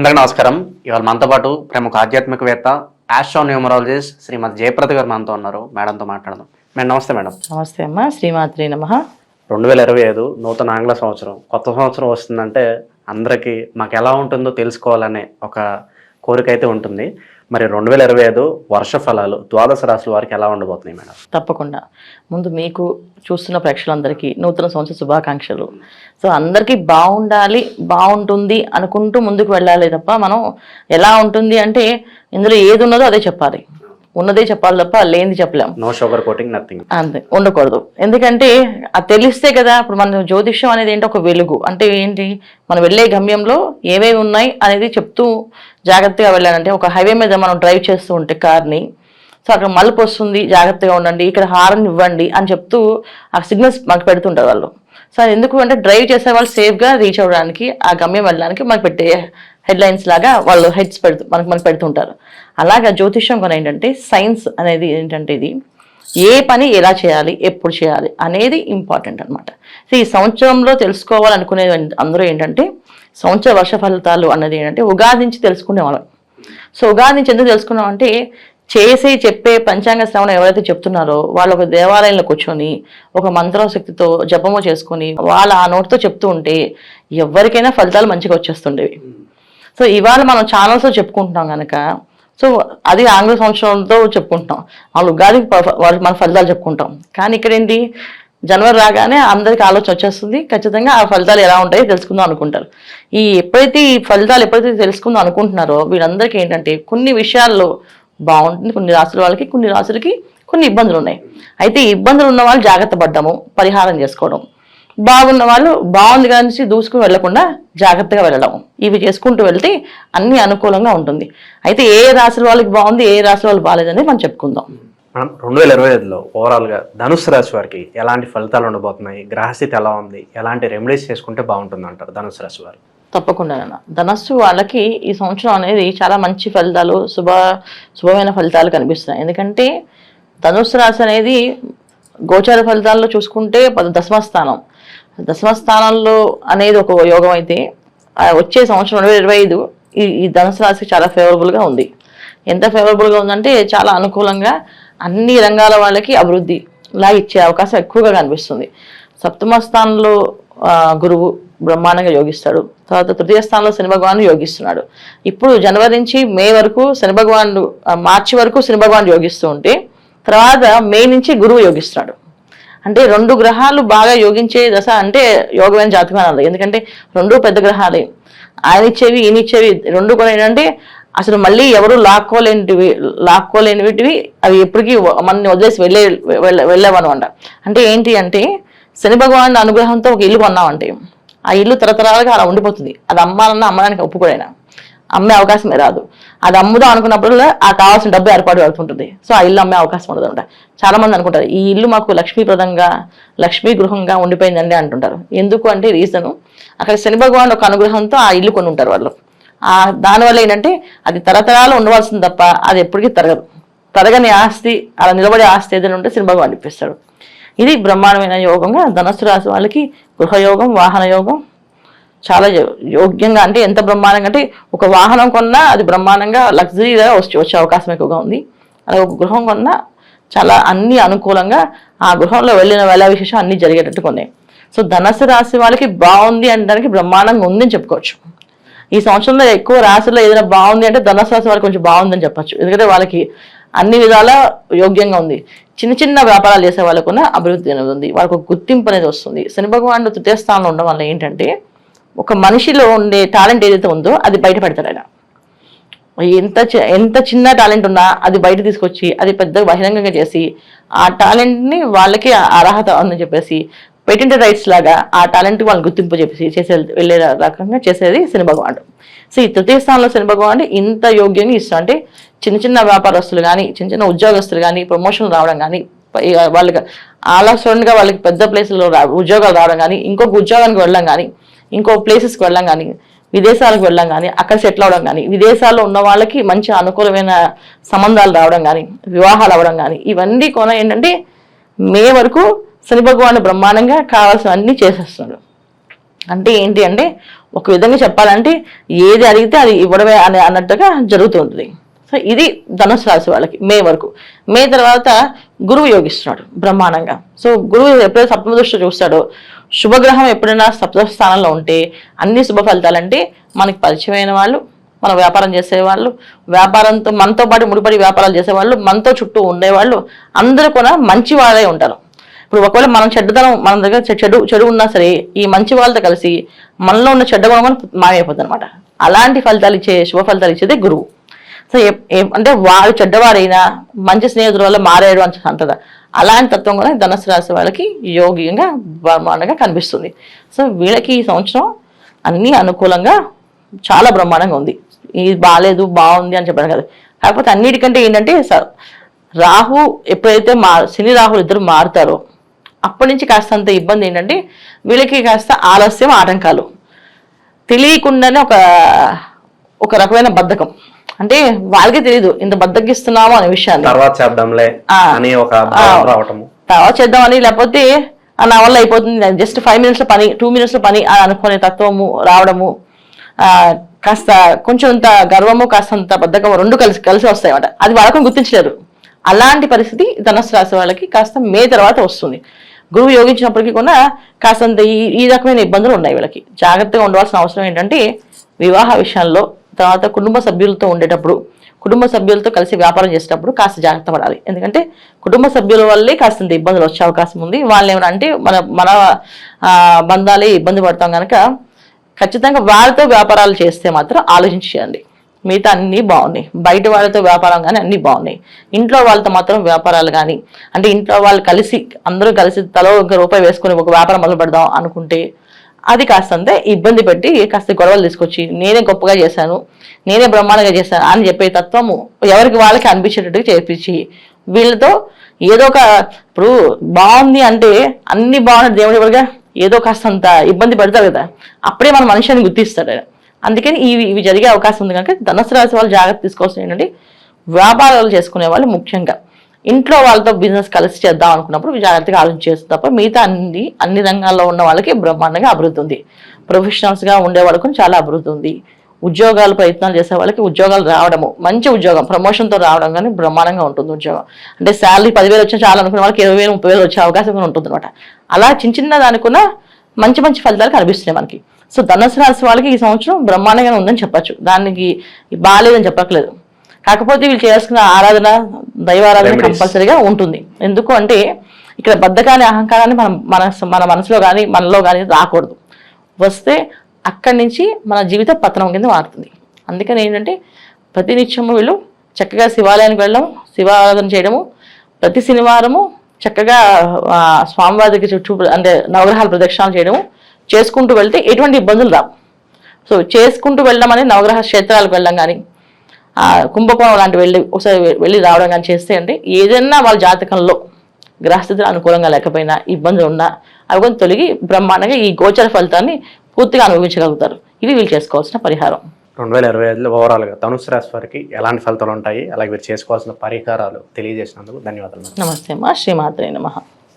అందరికీ నమస్కారం. ఇవాళ మనతో పాటు ప్రముఖ ఆధ్యాత్మికవేత్త ఆస్ట్రోన్యూమరాలజిస్ట్ శ్రీమతి జయప్రద గారు మనతో ఉన్నారు. మేడంతో మాట్లాడదాం. మేడం నమస్తే. మేడం నమస్తే అమ్మా. శ్రీమాత్రి నమః. 2025 నూతన ఆంగ్ల సంవత్సరం, కొత్త సంవత్సరం వస్తుందంటే అందరికీ మాకు ఎలా ఉంటుందో తెలుసుకోవాలనే ఒక కోరిక అయితే ఉంటుంది. మరి 2025 వర్ష ఫలాలు ద్వాదశ రాశుల వారికి ఎలా ఉండబోతున్నాయి మేడం? తప్పకుండా. ముందు మీకు చూస్తున్న ప్రేక్షకులందరికీ నూతన సంవత్సర శుభాకాంక్షలు. సో అందరికీ బాగుండాలి, బాగుంటుంది అనుకుంటూ ముందుకు వెళ్ళాలి తప్ప మనం ఎలా ఉంటుంది అంటే ఇందులో ఏది ఉన్నదో అదే చెప్పాలి, ఉన్నదే చెప్పాలి తప్ప లేనిది చెప్పలేం. No sugar coating, nothing. అంతే, ఉండకూడదు. ఎందుకంటే అది తెలిస్తే కదా. ఇప్పుడు మన జ్యోతిష్యం అనేది ఏంటి, ఒక వెలుగు. అంటే ఏంటి, మనం వెళ్ళే గమ్యంలో ఏవేవి ఉన్నాయి అనేది చెప్తూ జాగ్రత్తగా వెళ్ళాలంటే, ఒక హైవే మీద మనం డ్రైవ్ చేస్తూ ఉంటే కార్ని, సో అక్కడ మలుపు వస్తుంది, జాగ్రత్తగా ఉండండి, ఇక్కడ హారన్ ఇవ్వండి అని చెప్తూ ఆ సిగ్నల్స్ మనకు పెడుతుంటారు వాళ్ళు. సో అది ఎందుకు అంటే డ్రైవ్ చేసే వాళ్ళు సేఫ్గా రీచ్ అవ్వడానికి, ఆ గమ్యం వెళ్ళడానికి మనకు పెట్టే హెడ్లైన్స్ లాగా వాళ్ళు హెడ్స్ మనకు పెడుతుంటారు. అలాగా జ్యోతిష్యం కూడా ఏంటంటే సైన్స్ అనేది ఏంటంటే ఇది ఏ పని ఎలా చేయాలి, ఎప్పుడు చేయాలి అనేది ఇంపార్టెంట్ అనమాట. సో ఈ సంవత్సరంలో తెలుసుకోవాలనుకునేది అందరూ ఏంటంటే సంవత్సర వర్ష ఫలితాలు అన్నది ఏంటంటే ఉగాది నుంచి తెలుసుకునేవాళ్ళం. సో ఉగాది నుంచి ఎందుకు తెలుసుకున్నాం అంటే చెప్పే పంచాంగ శ్రవణం ఎవరైతే చెప్తున్నారో వాళ్ళు ఒక దేవాలయంలో కూర్చొని ఒక మంత్రశక్తితో జపము చేసుకొని వాళ్ళ ఆ నోటితో చెప్తూ ఉంటే ఎవరికైనా ఫలితాలు మంచిగా వచ్చేస్తుండేవి. సో ఇవాళ మనం ఛానల్స్లో చెప్పుకుంటున్నాం కనుక, సో అది ఆంగ్ల సంవత్సరంతో చెప్పుకుంటాం, వాళ్ళు ఉగాదికి మన ఫలితాలు చెప్పుకుంటాం. కానీ ఇక్కడ ఏంటి, జనవరి రాగానే అందరికి ఆలోచన వచ్చేస్తుంది, ఖచ్చితంగా ఆ ఫలితాలు ఎలా ఉంటాయో తెలుసుకుందాం అనుకుంటారు. ఎప్పుడైతే ఈ ఫలితాలు తెలుసుకుందాం అనుకుంటున్నారో వీళ్ళందరికీ ఏంటంటే కొన్ని విషయాల్లో బాగుంటుంది, కొన్ని రాసుల వాళ్ళకి, కొన్ని రాసులకి కొన్ని ఇబ్బందులు ఉన్నాయి. అయితే ఈ ఇబ్బందులు ఉన్న వాళ్ళు జాగ్రత్త పడ్డాము, పరిహారం చేసుకోవడం, బాగున్న వాళ్ళు బాగుంది కానీ దూసుకుని వెళ్లకుండా జాగ్రత్తగా వెళ్ళడం, ఇవి చేసుకుంటూ వెళ్తే అన్ని అనుకూలంగా ఉంటుంది. అయితే ఏ రాశుల వాళ్ళకి బాగుంది, ఏ రాశుల వాళ్ళు బాగాలేదని మనం చెప్పుకుందాం. మనం 2025లో ఓవరాల్గా ధనుసు రాశి వారికి ఎలాంటి ఫలితాలు ఉండబోతున్నాయి, గ్రహస్థితి ఎలా ఉంది, ఎలాంటి రెమెడీస్ చేసుకుంటే బాగుంటుంది అంటారు ధనుసు రాశి వారు? తప్పకుండా. ధనస్సు వాళ్ళకి ఈ సంవత్సరం అనేది చాలా మంచి ఫలితాలు, శుభమైన ఫలితాలు కనిపిస్తున్నాయి. ఎందుకంటే ధనుస్సు రాశి అనేది గోచార ఫలితాల్లో చూసుకుంటే దశమ స్థానంలో అనేది ఒక యోగం అయితే వచ్చే సంవత్సరం 2025 ఈ ధనుసు రాశికి చాలా ఫేవరబుల్గా ఉంది. ఎంత ఫేవరబుల్గా ఉందంటే చాలా అనుకూలంగా అన్ని రంగాల వాళ్ళకి అభివృద్ధిలా ఇచ్చే అవకాశం ఎక్కువగా కనిపిస్తుంది. సప్తమ స్థానంలో గురువు బ్రహ్మాండంగా యోగిస్తాడు. తర్వాత తృతీయ స్థానంలో శని భగవానుడు యోగిస్తున్నాడు. ఇప్పుడు జనవరి నుంచి మే వరకు శని భగవానుడు, మార్చి వరకు శని భగవానుడు యోగిస్తూ ఉంటే తర్వాత మే నుంచి గురువు యోగిస్తున్నాడు. అంటే రెండు గ్రహాలు బాగా యోగించే దశ అంటే యోగమైన జాతకం అన్నది. ఎందుకంటే రెండు పెద్ద గ్రహాలే, ఆయన ఇచ్చేవి ఈయన ఇచ్చేవి రెండు కూడా ఏంటంటే అసలు మళ్ళీ ఎవరు లాక్కోలేనివిటివి, అవి ఎప్పటికీ మనని వదిలేసి వెళ్ళేవన్నమాట. అంటే ఏంటి అంటే శని భగవానుడి అనుగ్రహంతో ఒక ఇల్లు కొన్నామంటే ఆ ఇల్లు తరతరాలుగా అలా ఉండిపోతుంది. అది అమ్మడానికి ఒప్పుకోడైనా అమ్మే అవకాశమే రాదు. అది అమ్ముదాం అనుకున్నప్పుడు ఆ కావాల్సిన డబ్బు ఏర్పాటు అవుతుంటుంది. సో ఆ ఇల్లు అమ్మే అవకాశం ఉండదు అనమాట. చాలా మంది అనుకుంటారు ఈ ఇల్లు మాకు లక్ష్మీప్రదంగా, లక్ష్మీ గృహంగా ఉండిపోయిందండి అంటుంటారు. ఎందుకు అంటే రీజను అక్కడ శని భగవానుడు ఒక అనుగ్రహంతో ఆ ఇల్లు కొని ఉంటారు వాళ్ళు. దానివల్ల ఏంటంటే అది తరతరాలు ఉండవలసింది తప్ప అది ఎప్పటికీ తరగని ఆస్తి, అలా నిలబడే ఆస్తి ఏదైనా ఉంటే శని భగవానుడు ఇప్పిస్తాడు. ఇది బ్రహ్మాండమైన యోగంగా ధనస్సు రాశి వాళ్ళకి గృహయోగం, వాహన యోగం చాలా యోగ్యంగా. అంటే ఎంత బ్రహ్మాండంగా అంటే ఒక వాహనం కొన్నా అది బ్రహ్మాండంగా లగ్జరీగా వచ్చే అవకాశం ఎక్కువగా ఉంది. అలాగే ఒక గృహం కొన్నా చాలా అన్ని అనుకూలంగా ఆ గృహంలో వెళ్ళిన వేళ విశేషం అన్ని జరిగేటట్టు కొన్నాయి. సో ధనస్సు రాశి వాళ్ళకి బాగుంది అనడానికి బ్రహ్మాండంగా ఉందని చెప్పుకోవచ్చు. ఈ సంవత్సరంలో ఎక్కువ రాశిలో ఏదైనా బాగుంది అంటే ధనస్సు రాశి వాళ్ళకి కొంచెం బాగుందని చెప్పచ్చు. ఎందుకంటే వాళ్ళకి అన్ని విధాలా యోగ్యంగా ఉంది. చిన్న చిన్న వ్యాపారాలు చేసే వాళ్ళకున్న అభివృద్ధి అనేది ఉంది, వాళ్ళకు గుర్తింపు అనేది వస్తుంది. శని భగవానుడు తృతీయ స్థానంలో ఉండడం వల్ల ఏంటంటే ఒక మనిషిలో ఉండే టాలెంట్ ఏదైతే ఉందో అది బయట పెడతాడు ఆయన. ఎంత చిన్న టాలెంట్ ఉన్నా అది బయట తీసుకొచ్చి అది పెద్ద బహిరంగంగా చేసి ఆ టాలెంట్ని వాళ్ళకి అర్హత అని చెప్పేసి పేటెంటెడ్ రైట్స్ లాగా ఆ టాలెంట్ వాళ్ళని గుర్తింపు చెప్పేసి వెళ్ళే రకంగా చేసేది శని భగవానుడు. సో ఈ తృతీయ స్థానంలో శని భగవానుడు ఇంత యోగ్యంగా ఇస్తాం. అంటే చిన్న చిన్న వ్యాపారస్తులు కానీ, చిన్న చిన్న ఉద్యోగస్తులు కానీ ప్రమోషన్లు రావడం కానీ, వాళ్ళకి ఆలస్యంగా వాళ్ళకి పెద్ద ప్లేసుల్లో ఉద్యోగాలు రావడం కానీ, ఇంకొక ఉద్యోగానికి వెళ్ళడం కానీ, ఇంకో ప్లేసెస్కి వెళ్ళడం కానీ, విదేశాలకు వెళ్ళడం కానీ, అక్కడ సెటిల్ అవడం కానీ, విదేశాల్లో ఉన్న వాళ్ళకి మంచి అనుకూలమైన సంబంధాలు రావడం కానీ, వివాహాలు అవ్వడం కానీ, ఇవన్నీ కూడా ఏంటంటే మే వరకు శని భగవానుడు బ్రహ్మాండంగా కావాల్సినవన్నీ చేసేస్తున్నాడు. అంటే ఏంటి అంటే ఒక విధంగా చెప్పాలంటే ఏది అడిగితే అది ఇవ్వడమే అన్నట్టుగా జరుగుతుంటుంది. సో ఇది ధనుసు రాశి వాళ్ళకి మే వరకు. మే తర్వాత గురువు యోగిస్తున్నాడు బ్రహ్మాండంగా. సో గురువు ఎప్పుడైతే సప్తమ దృష్టి చూస్తాడో, శుభగ్రహం ఎప్పుడైనా సప్తమ స్థానంలో ఉంటే అన్ని శుభ ఫలితాలంటే మనకి పరిచయమైన వాళ్ళు, మన వ్యాపారం చేసేవాళ్ళు, వ్యాపారంతో మనతో పాటు ముడిపడి వ్యాపారాలు చేసేవాళ్ళు, మనతో చుట్టూ ఉండేవాళ్ళు అందరూ కూడా మంచి వాళ్ళే ఉంటారు. ఇప్పుడు ఒకవేళ మనం చెడ్డతనం మన దగ్గర చెడు ఉన్నా సరే ఈ మంచి వాళ్ళతో కలిసి మనలో ఉన్న చెడ్డ గుణం మాయమైపోతుంది అనమాట. అలాంటి ఫలితాలు ఇచ్చే శుభ ఫలితాలు ఇచ్చేదే గురువు. సో అంటే వాడు చెడ్డవాడైనా మంచి స్నేహితుల వల్ల మారాడు అని అంటారు. అలాంటి తత్వం కూడా ధనుసు రాశి వాళ్ళకి యోగ్యంగా బ్రహ్మాండంగా కనిపిస్తుంది. సో వీళ్ళకి ఈ సంవత్సరం అన్ని అనుకూలంగా చాలా బ్రహ్మాండంగా ఉంది. ఇది బాగాలేదు బాగుంది అని చెప్పాను కదా. కాకపోతే అన్నిటికంటే ఏంటంటే రాహు ఎప్పుడైతే శని రాహులు ఇద్దరు మారుతారో అప్పటి నుంచి కాస్తంత ఇబ్బంది ఏంటంటే వీళ్ళకి కాస్త ఆలస్యం, ఆటంకాలు, తెలియకుండానే ఒక రకమైన బద్ధకం. అంటే వాళ్ళకి తెలియదు ఇంత బద్దకిస్తున్నాము అనే విషయాన్ని, తర్వాత చేద్దాంలే అని ఒక భావం రావటము, తర్వాత చేద్దామని, లేకపోతే నా వల్ల అయిపోతుంది జస్ట్ 5 minutes పని 2 minutes పని అని అనుకునే తత్వము రావడము, కాస్త కొంచెం గర్వము కాస్తంత బద్ధకము రెండు కలిసి వస్తాయి అన్నమాట. అది వాళ్ళకు గుర్తించలేరు. అలాంటి పరిస్థితి ధనుసు రాశి వాళ్ళకి కాస్త మే తర్వాత వస్తుంది. గురువు యోగించినప్పటికీ కూడా కాస్తంత ఈ రకమైన ఇబ్బందులు ఉన్నాయి. వీళ్ళకి జాగ్రత్తగా ఉండవలసిన అవసరం ఏంటంటే వివాహ విషయంలో, తర్వాత కుటుంబ సభ్యులతో ఉండేటప్పుడు, కుటుంబ సభ్యులతో కలిసి వ్యాపారం చేసేటప్పుడు కాస్త జాగ్రత్త పడాలి. ఎందుకంటే కుటుంబ సభ్యుల వల్లే కాస్తంత ఇబ్బందులు వచ్చే అవకాశం ఉంది. వాళ్ళు ఏమైనా అంటే మన బంధాలే ఇబ్బంది పడతాం కనుక ఖచ్చితంగా వాళ్ళతో వ్యాపారాలు చేస్తే మాత్రం ఆలోచించి చేయండి. మిగతా అన్నీ బాగున్నాయి. బయట వాళ్ళతో వ్యాపారం కానీ అన్నీ బాగున్నాయి. ఇంట్లో వాళ్ళతో మాత్రం వ్యాపారాలు కానీ, అంటే ఇంట్లో వాళ్ళు కలిసి అందరూ కలిసి తలో ₹1 వేసుకొని ఒక వ్యాపారం మొదలు పెడదాం అనుకుంటే అది కాస్తంతే ఇబ్బంది పెట్టి కాస్త గొడవలు తీసుకొచ్చి నేనే గొప్పగా చేశాను, నేనే బ్రహ్మాండంగా చేశాను అని చెప్పే తత్వము ఎవరికి వాళ్ళకి అనిపించేటట్టుగా చేపించి వీళ్ళతో ఏదో ఇప్పుడు బాగుంది అంటే అన్ని బాగున్నాయి దేవుడి వరగా ఏదో కాస్తంత ఇబ్బంది పెడతారు కదా, అప్పుడే మన మనిషిని గుర్తిస్తాడు. అందుకని ఇవి జరిగే అవకాశం ఉంది కనుక ధనుసు రాశి వాళ్ళు జాగ్రత్త తీసుకోవాల్సింది ఏంటంటే వ్యాపారాలు చేసుకునే వాళ్ళు ముఖ్యంగా ఇంట్లో వాళ్ళతో బిజినెస్ కలిసి చేద్దాం అనుకున్నప్పుడు జాగ్రత్తగా ఆలోచించేస్తే తప్ప మిగతా అన్ని రంగాల్లో ఉన్న వాళ్ళకి బ్రహ్మాండంగా అభివృద్ధి ఉంది. ప్రొఫెషనల్స్గా ఉండే వాళ్ళకు చాలా అభివృద్ధి ఉంది. ఉద్యోగాలు ప్రయత్నాలు చేసే వాళ్ళకి ఉద్యోగాలు రావడము, మంచి ఉద్యోగం ప్రమోషన్తో రావడం కానీ బ్రహ్మాండంగా ఉంటుంది. ఉద్యోగం అంటే శాలరీ 10,000 వచ్చినా చాలా అనుకునే వాళ్ళకి 20,000 30,000 వచ్చే అవకాశం కూడా ఉంటుంది అనమాట. అలా చిన్న అనుకున్న మంచి ఫలితాలు కనిపిస్తున్నాయి మనకి. సో ధనుసు రాశి వాళ్ళకి ఈ సంవత్సరం బ్రహ్మాండంగా ఉందని చెప్పచ్చు. దానికి బాగాలేదని చెప్పట్లేదు. కాకపోతే వీళ్ళు చేసుకున్న ఆరాధన, దైవారాధన కంపల్సరీగా ఉంటుంది. ఎందుకు అంటే ఇక్కడ బద్ధకాన్ని, అహంకారాన్ని మన మనసులో కానీ మనలో కానీ రాకూడదు. వస్తే అక్కడి నుంచి మన జీవిత పతనం కింద మారుతుంది. అందుకని ఏంటంటే ప్రతి నిత్యము వీళ్ళు చక్కగా శివాలయానికి వెళ్ళడం, శివారాధన చేయడము, ప్రతి శనివారము చక్కగా స్వామివారికి చుట్టూ అంటే నవగ్రహాల ప్రదక్షిణాలు చేయడము చేసుకుంటూ వెళ్తే ఎటువంటి ఇబ్బందులు రావు. సో చేసుకుంటూ వెళ్ళడం అనేది నవగ్రహ క్షేత్రాలకు వెళ్ళడం కానీ, కుంభకోణం లాంటి ఒకసారి వెళ్ళి రావడం కానీ చేస్తే అంటే ఏదైనా వాళ్ళ జాతకంలో గ్రహస్థితులు అనుకూలంగా లేకపోయినా ఇబ్బందులు ఉన్నా అవి కొంచెం తొలగి బ్రహ్మాండంగా ఈ గోచర ఫలితాన్ని పూర్తిగా అనుభవించగలుగుతారు. ఇవి వీళ్ళు చేసుకోవాల్సిన పరిహారం. 2025లో ఓవరాల్గా ధనుసు రాశి వారికి ఎలాంటి ఫలితాలు ఉంటాయి, అలాగే మీరు చేసుకోవాల్సిన పరిహారాలు తెలియజేసినందుకు ధన్యవాదాలు. నమస్తే అమ్మా. శ్రీమాత్రే నమః.